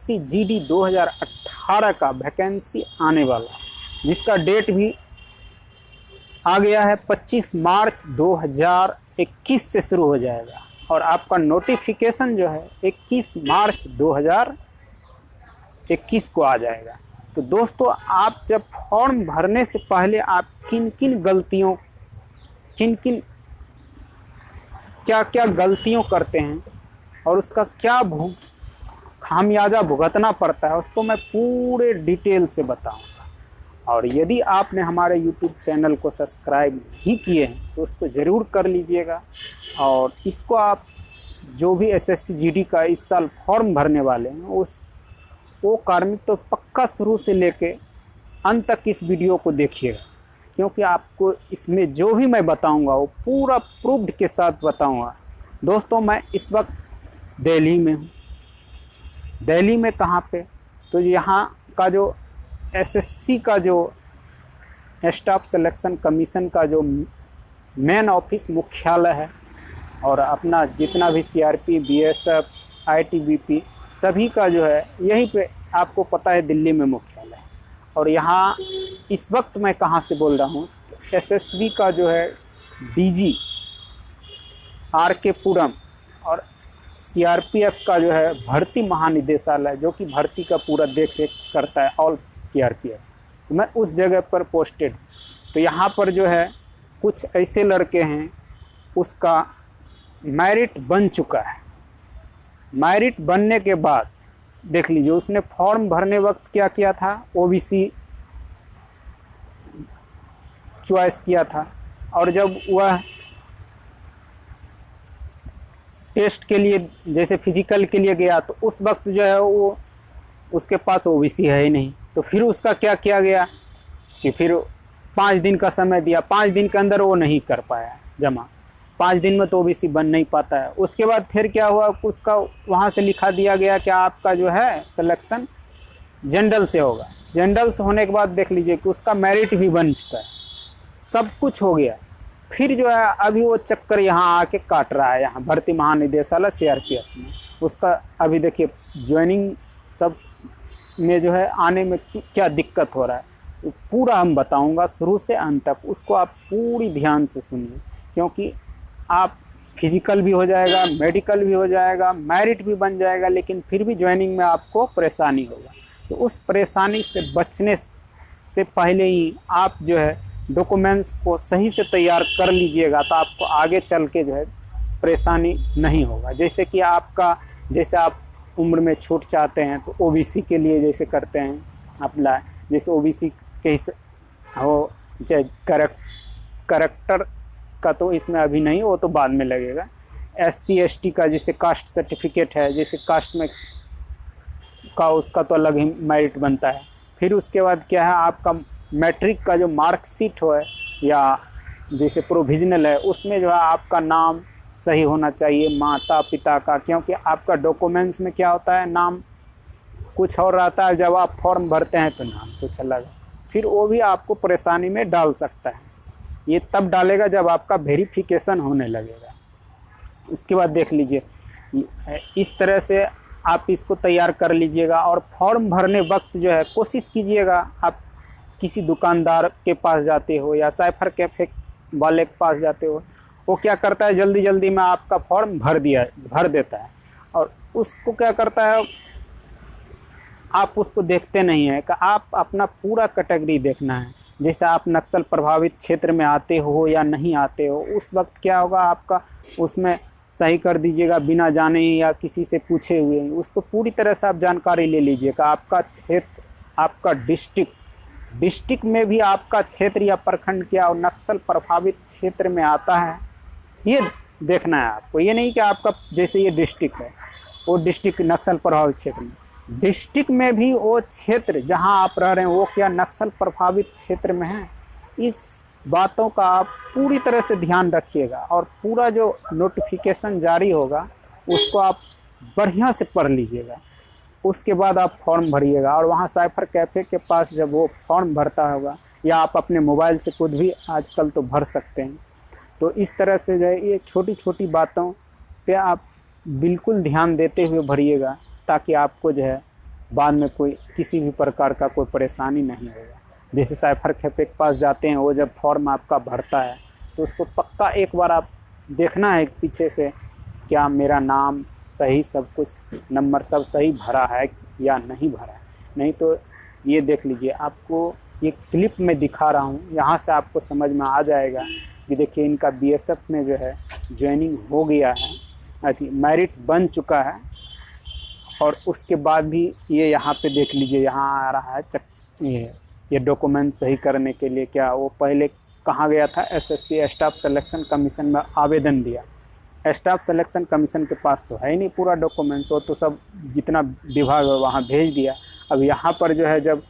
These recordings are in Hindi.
एसएससी जीडी 2018 का वैकेंसी आने वाला है, जिसका डेट भी आ गया है। 25 मार्च 2021 से शुरू हो जाएगा और आपका नोटिफिकेशन जो है 21 मार्च 2021 को आ जाएगा। तो दोस्तों, आप जब फॉर्म भरने से पहले आप क्या क्या गलतियों करते हैं और उसका क्या खामियाजा भुगतना पड़ता है, उसको मैं पूरे डिटेल से बताऊंगा। और यदि आपने हमारे YouTube चैनल को सब्सक्राइब नहीं किए हैं तो उसको ज़रूर कर लीजिएगा। और इसको आप जो भी एसएससी जीडी का इस साल फॉर्म भरने वाले हैं वो कार्मिक तो पक्का शुरू से लेके अंत तक इस वीडियो को देखिएगा, क्योंकि आपको इसमें जो भी मैं बताऊंगा वो पूरा प्रूफ्ड के साथ बताऊंगा। दोस्तों, मैं इस वक्त दिल्ली में हूँ। दिल्ली में कहाँ पे? तो यहाँ का जो एसएससी का जो स्टाफ सिलेक्शन कमीशन का जो मेन ऑफिस मुख्यालय है, और अपना जितना भी सीआरपी, बीएसएफ, आईटीबीपी सभी का जो है यहीं पे आपको पता है दिल्ली में मुख्यालय है। और यहाँ इस वक्त मैं कहाँ से बोल रहा हूँ? एसएसबी का जो है डीजी आरके पुरम और सीआरपीएफ का जो है भर्ती महानिदेशालय, जो कि भर्ती का पूरा देख रेख करता है, ऑल सीआरपीएफ, तो मैं उस जगह पर पोस्टेड। तो यहाँ पर जो है कुछ ऐसे लड़के हैं, उसका मेरिट बन चुका है। मेरिट बनने के बाद देख लीजिए उसने फॉर्म भरने वक्त क्या किया था, ओबीसी चॉइस किया था। और जब वह टेस्ट के लिए जैसे फिजिकल के लिए गया तो उस वक्त जो है वो उसके पास ओबीसी है ही नहीं। तो फिर उसका क्या किया गया कि फिर 5 दिन का समय दिया, 5 दिन के अंदर वो नहीं कर पाया जमा। 5 दिन में तो ओबीसी बन नहीं पाता है। उसके बाद फिर क्या हुआ, उसका वहाँ से लिखा दिया गया कि आपका जो है सिलेक्शन जनरल से होगा। जनरल से होने के बाद देख लीजिए कि उसका मेरिट भी बन चुका है, सब कुछ हो गया। फिर जो है अभी वो चक्कर यहाँ आके काट रहा है, यहाँ भर्ती महानिदेशालय सीआरपीएफ में। उसका अभी देखिए ज्वाइनिंग सब में जो है आने में क्या दिक्कत हो रहा है, तो पूरा हम बताऊँगा शुरू से अंत तक। उसको आप पूरी ध्यान से सुनिए, क्योंकि आप फिजिकल भी हो जाएगा, मेडिकल भी हो जाएगा, मेरिट भी बन जाएगा, लेकिन फिर भी ज्वाइनिंग में आपको परेशानी होगा। तो उस परेशानी से बचने से पहले ही आप जो है डॉक्यूमेंट्स को सही से तैयार कर लीजिएगा, तो आपको आगे चल के जो है परेशानी नहीं होगा। जैसे कि जैसे आप उम्र में छूट चाहते हैं तो ओबीसी के लिए जैसे करते हैं अप्लाई, जैसे ओबीसी के हो चाहे करेक्टर का तो इसमें अभी नहीं, वो तो बाद में लगेगा। एससी एसटी का जैसे कास्ट सर्टिफिकेट है, जैसे कास्ट में का उसका तो अलग ही मेरिट बनता है। फिर उसके बाद क्या है, आपका मैट्रिक का जो मार्कशीट हो या जैसे प्रोविजनल है, उसमें जो है आपका नाम सही होना चाहिए, माता पिता का, क्योंकि आपका डॉक्यूमेंट्स में क्या होता है, नाम कुछ और रहता है, जब आप फॉर्म भरते हैं तो नाम कुछ अलग है। फिर वो भी आपको परेशानी में डाल सकता है। ये तब डालेगा जब आपका वेरिफिकेशन होने लगेगा। उसके बाद देख लीजिए इस तरह से आप इसको तैयार कर लीजिएगा। और फॉर्म भरने वक्त जो है कोशिश कीजिएगा, आप किसी दुकानदार के पास जाते हो या साइफर कैफे वाले के पास जाते हो, वो क्या करता है जल्दी जल्दी में आपका फॉर्म भर देता है, और उसको क्या करता है, आप उसको देखते नहीं है कि आप अपना पूरा कैटेगरी देखना है। जैसे आप नक्सल प्रभावित क्षेत्र में आते हो या नहीं आते हो, उस वक्त क्या होगा, आपका उसमें सही कर दीजिएगा बिना जाने या किसी से पूछे हुए। उसको पूरी तरह से आप जानकारी ले लीजिएगा। आपका क्षेत्र, आपका डिस्ट्रिक्ट में भी आपका क्षेत्र या प्रखंड क्या और नक्सल प्रभावित क्षेत्र में आता है, ये देखना है आपको। ये नहीं कि आपका जैसे ये डिस्ट्रिक्ट है, वो डिस्ट्रिक्ट नक्सल प्रभावित क्षेत्र में, डिस्ट्रिक्ट में भी वो क्षेत्र जहां आप रह रहे हैं वो क्या नक्सल प्रभावित क्षेत्र में है। इस बातों का आप पूरी तरह से ध्यान रखिएगा, और पूरा जो नोटिफिकेशन जारी होगा उसको आप बढ़िया से पढ़ लीजिएगा। उसके बाद आप फॉर्म भरिएगा, और वहाँ साइफर कैफ़े के पास जब वो फॉर्म भरता होगा, या आप अपने मोबाइल से खुद भी आजकल तो भर सकते हैं। तो इस तरह से जो है ये छोटी छोटी बातों पे आप बिल्कुल ध्यान देते हुए भरिएगा, ताकि आपको जो है बाद में कोई किसी भी प्रकार का कोई परेशानी नहीं होगा। जैसे साइफर कैफे के पास जाते हैं, वो जब फॉर्म आपका भरता है तो उसको पक्का एक बार आप देखना है पीछे से, क्या मेरा नाम सही, सब कुछ नंबर सब सही भरा है या नहीं भरा है। नहीं तो ये देख लीजिए, आपको ये क्लिप में दिखा रहा हूँ, यहाँ से आपको समझ में आ जाएगा कि देखिए इनका बीएसएफ में जो है ज्वाइनिंग हो गया है, अथी मेरिट बन चुका है। और उसके बाद भी ये यहाँ पे देख लीजिए, यहाँ आ रहा है ये डॉक्यूमेंट सही करने के लिए क्या वो पहले कहाँ गया था, एसएससी स्टाफ सिलेक्शन कमीशन में आवेदन दिया। स्टाफ सिलेक्शन कमीशन के पास तो है ही नहीं पूरा डॉक्यूमेंट्स, वो तो सब जितना विभाग है वहाँ भेज दिया। अब यहाँ पर जो है जब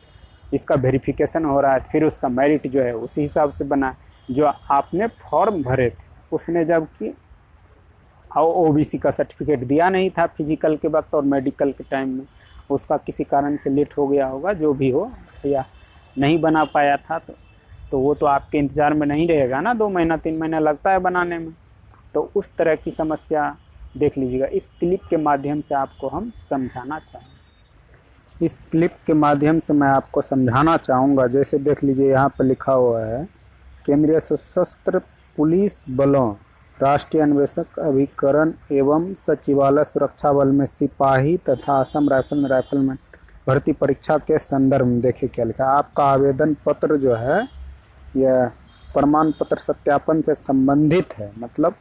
इसका वेरिफिकेशन हो रहा है फिर उसका मेरिट जो है उसी हिसाब से बना। जो आपने फॉर्म भरे थे उसने जबकि ओबीसी का सर्टिफिकेट दिया नहीं था फिजिकल के वक्त और मेडिकल के टाइम में, उसका किसी कारण से लेट हो गया होगा, जो भी हो, या नहीं बना पाया था तो वो तो आपके इंतज़ार में नहीं रहेगा ना, 2 महीना 3 महीना लगता है बनाने में। तो उस तरह की समस्या देख लीजिएगा। इस क्लिप के माध्यम से आपको हम समझाना चाहेंगे। इस क्लिप के माध्यम से मैं आपको समझाना चाहूँगा। जैसे देख लीजिए यहाँ पर लिखा हुआ है, केंद्रीय सशस्त्र पुलिस बलों राष्ट्रीय अन्वेषक अभिकरण एवं सचिवालय सुरक्षा बल में सिपाही तथा असम राइफल में राइफलमैन भर्ती परीक्षा के संदर्भ में देखिए क्या लिखा है। आपका आवेदन पत्र जो है यह प्रमाण पत्र सत्यापन से संबंधित है, मतलब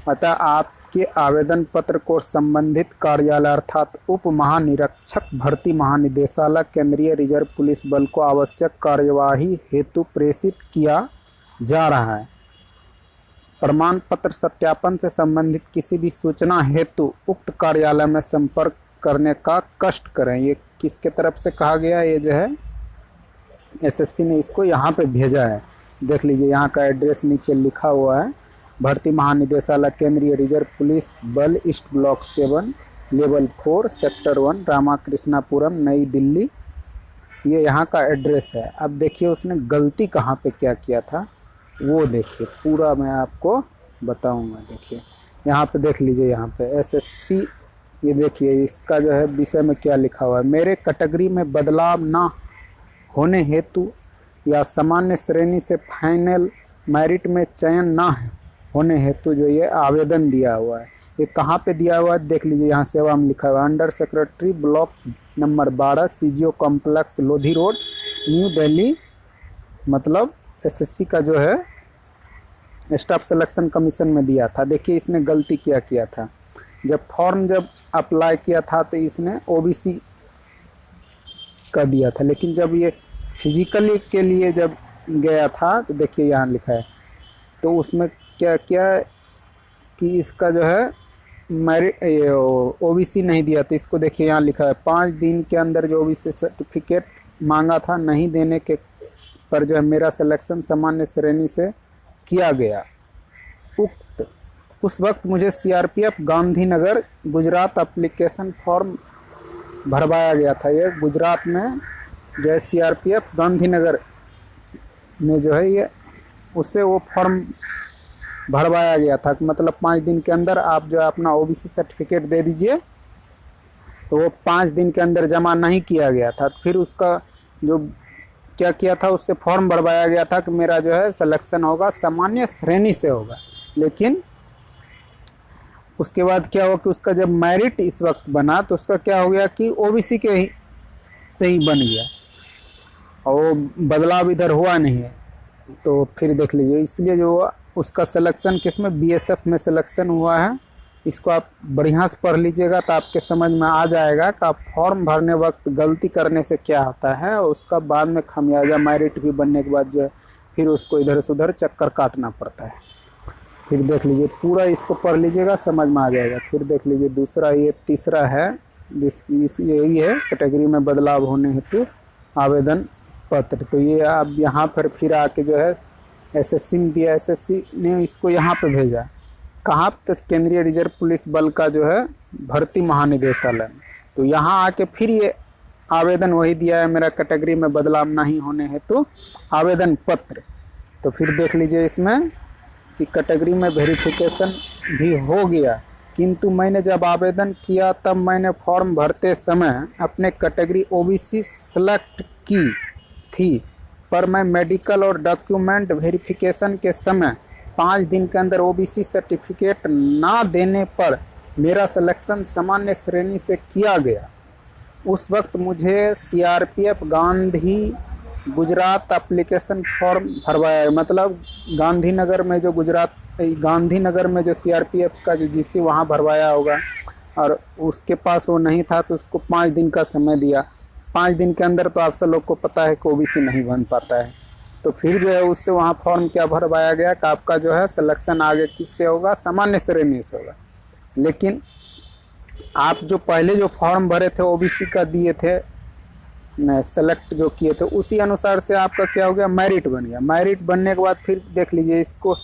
अतः आपके आवेदन पत्र को संबंधित कार्यालय अर्थात उप महानिरीक्षक भर्ती महानिदेशालय केंद्रीय रिजर्व पुलिस बल को आवश्यक कार्यवाही हेतु प्रेषित किया जा रहा है। प्रमाण पत्र सत्यापन से संबंधित किसी भी सूचना हेतु उक्त कार्यालय में संपर्क करने का कष्ट करें। ये किसके तरफ से कहा गया, ये जो है एसएससी ने इसको यहाँ पे भेजा है। देख लीजिए यहाँ का एड्रेस नीचे लिखा हुआ है, भर्ती महानिदेशालय केंद्रीय रिजर्व पुलिस बल ईस्ट ब्लॉक 7 लेवल 4 सेक्टर 1 रामाकृष्णापुरम नई दिल्ली। ये यहाँ का एड्रेस है। अब देखिए उसने गलती कहाँ पे क्या किया था वो देखिए, पूरा मैं आपको बताऊंगा। देखिए यहाँ पे देख लीजिए, यहाँ पे एसएससी, ये देखिए इसका जो है विषय में क्या लिखा हुआ है, मेरे कैटेगरी में बदलाव ना होने हेतु या सामान्य श्रेणी से फाइनल मेरिट में चयन ना होने हेतु जो ये आवेदन दिया हुआ है, ये कहाँ पे दिया हुआ है देख लीजिए। यहाँ सेवा में लिखा हुआ है, under secretary block number 12 CGO complex Lodhi road new Delhi. मतलब एसएससी का जो है स्टाफ सिलेक्शन कमीशन में दिया था। देखिए इसने गलती क्या किया था, जब फॉर्म जब अप्लाई किया था तो इसने ओबीसी का दिया था, लेकिन जब ये फिजिकली के लिए जब गया था तो देखिए यहाँ लिखा है, तो उसमें क्या क्या कि इसका जो है मेरिट ओबीसी नहीं दिया। तो इसको देखिए यहाँ लिखा है 5 दिन के अंदर जो ओबीसी सर्टिफिकेट मांगा था नहीं देने के पर जो है मेरा सिलेक्शन सामान्य श्रेणी से किया गया। उस वक्त मुझे CRPF Gandhinagar Gujarat application form भरवाया गया था। ये गुजरात में जो है सीआरपीएफ गांधीनगर में जो है ये उससे वो फॉर्म भरवाया गया था। मतलब 5 दिन के अंदर आप जो है अपना ओबीसी सर्टिफिकेट दे दीजिए, तो वो 5 दिन के अंदर जमा नहीं किया गया था। तो फिर उसका जो क्या किया था, उससे फॉर्म भरवाया गया था कि मेरा जो है सिलेक्शन होगा सामान्य श्रेणी से होगा, लेकिन उसके बाद क्या हुआ कि उसका जब मेरिट इस वक्त बना तो उसका क्या हो गया कि ओबीसी के ही से ही बन गया और वो बदलाव इधर हुआ नहीं है। तो फिर देख लीजिए, इसलिए जो उसका सिलेक्शन किस में बीएसएफ में सिलेक्शन हुआ है। इसको आप बढ़िया से पढ़ लीजिएगा तो आपके समझ में आ जाएगा कि आप फॉर्म भरने वक्त गलती करने से क्या होता है और उसका बाद में खामियाजा मेरिट भी बनने के बाद जो है फिर उसको इधर से उधर चक्कर काटना पड़ता है। फिर देख लीजिए पूरा इसको पढ़ लीजिएगा, समझ में आ जाएगा। फिर देख लीजिए दूसरा, ये तीसरा है, यही है कैटेगरी में बदलाव होने हेतु आवेदन पत्र। तो ये आप यहाँ पर फिर आके जो है एसएससी में दिया, एसएससी ने इसको यहाँ पे भेजा कहाँ तो केंद्रीय रिजर्व पुलिस बल का जो है भर्ती महानिदेशालय। तो यहाँ आके फिर ये आवेदन वही दिया है, मेरा कैटेगरी में बदलाव नहीं होने हेतु आवेदन पत्र। तो फिर देख लीजिए इसमें कि कैटेगरी में वेरिफिकेशन भी हो गया, किंतु मैंने जब आवेदन किया तब मैंने फॉर्म भरते समय अपने कैटेगरी ओबीसी सेलेक्ट की थी, पर मैं मेडिकल और डॉक्यूमेंट वेरिफिकेशन के समय 5 दिन के अंदर ओबीसी सर्टिफिकेट ना देने पर मेरा सिलेक्शन सामान्य श्रेणी से किया गया। उस वक्त मुझे CRPF Gandhi Gujarat application form भरवाया, मतलब गांधीनगर में जो सीआरपीएफ का जो जीसी वहाँ भरवाया होगा, और उसके पास वो नहीं था तो उसको 5 दिन का समय दिया। 5 दिन के अंदर तो आप सब लोग को पता है कि ओबीसी नहीं बन पाता है। तो फिर जो है उससे वहाँ फॉर्म क्या भरवाया गया कि आपका जो है सिलेक्शन आगे किससे होगा, सामान्य श्रेणी से होगा। लेकिन आप जो पहले जो फॉर्म भरे थे ओबीसी का दिए थे, सेलेक्ट जो किए थे, उसी अनुसार से आपका क्या हो गया, मेरिट बन गया। मेरिट बनने के बाद फिर देख लीजिए इसको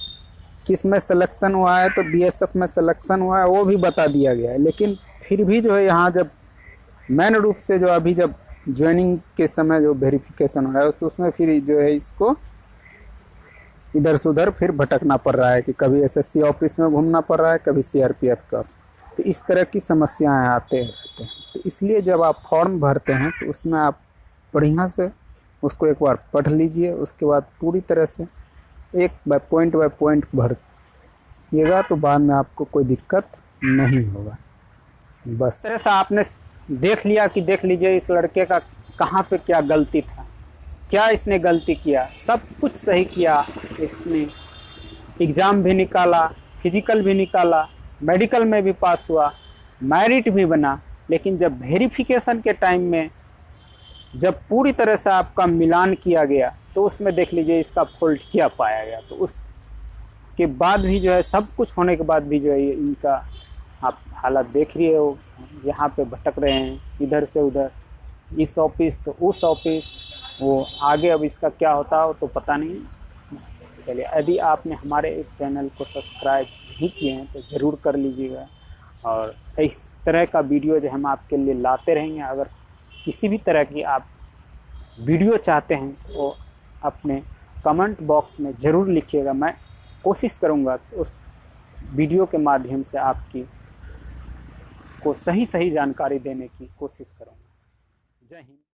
किस में सिलेक्शन हुआ है, तो बीएसएफ में सिलेक्शन हुआ है, वो भी बता दिया गया है। लेकिन फिर भी जो है यहाँ जब मेन रूप से जो अभी जब ज्वाइनिंग के समय जो वेरिफिकेशन हो रहा है उसमें फिर जो है इसको इधर से उधर फिर भटकना पड़ रहा है कि कभी एसएससी ऑफिस में घूमना पड़ रहा है, कभी सीआरपीएफ का। तो इस तरह की समस्याएं आते रहते हैं। तो इसलिए जब आप फॉर्म भरते हैं तो उसमें आप बढ़िया से उसको एक बार पढ़ लीजिए, उसके बाद पूरी तरह से एक बाय पॉइंट भरिएगा, तो बाद में आपको कोई दिक्कत नहीं होगा। बस तरह से आपने देख लीजिए इस लड़के का कहाँ पे क्या गलती था, क्या इसने गलती किया। सब कुछ सही किया इसने, एग्ज़ाम भी निकाला, फिजिकल भी निकाला, मेडिकल में भी पास हुआ, मेरिट भी बना। लेकिन जब वेरिफिकेशन के टाइम में जब पूरी तरह से आपका मिलान किया गया तो उसमें देख लीजिए इसका फॉल्ट क्या पाया गया। तो उसके बाद भी जो है सब कुछ होने के बाद भी जो है इनका आप हालत देख रही हो, यहाँ पे भटक रहे हैं इधर से उधर, इस ऑफिस तो उस ऑफिस, वो आगे अब इसका क्या होता हो तो पता नहीं। चलिए, यदि आपने हमारे इस चैनल को सब्सक्राइब नहीं किए हैं तो ज़रूर कर लीजिएगा, और इस तरह का वीडियो जो हम आपके लिए लाते रहेंगे। अगर किसी भी तरह की आप वीडियो चाहते हैं तो अपने कमेंट बॉक्स में ज़रूर लिखिएगा। मैं कोशिश करूँगा उस वीडियो के माध्यम से आपकी को सही जानकारी देने की कोशिश करूँगा। जय हिंद।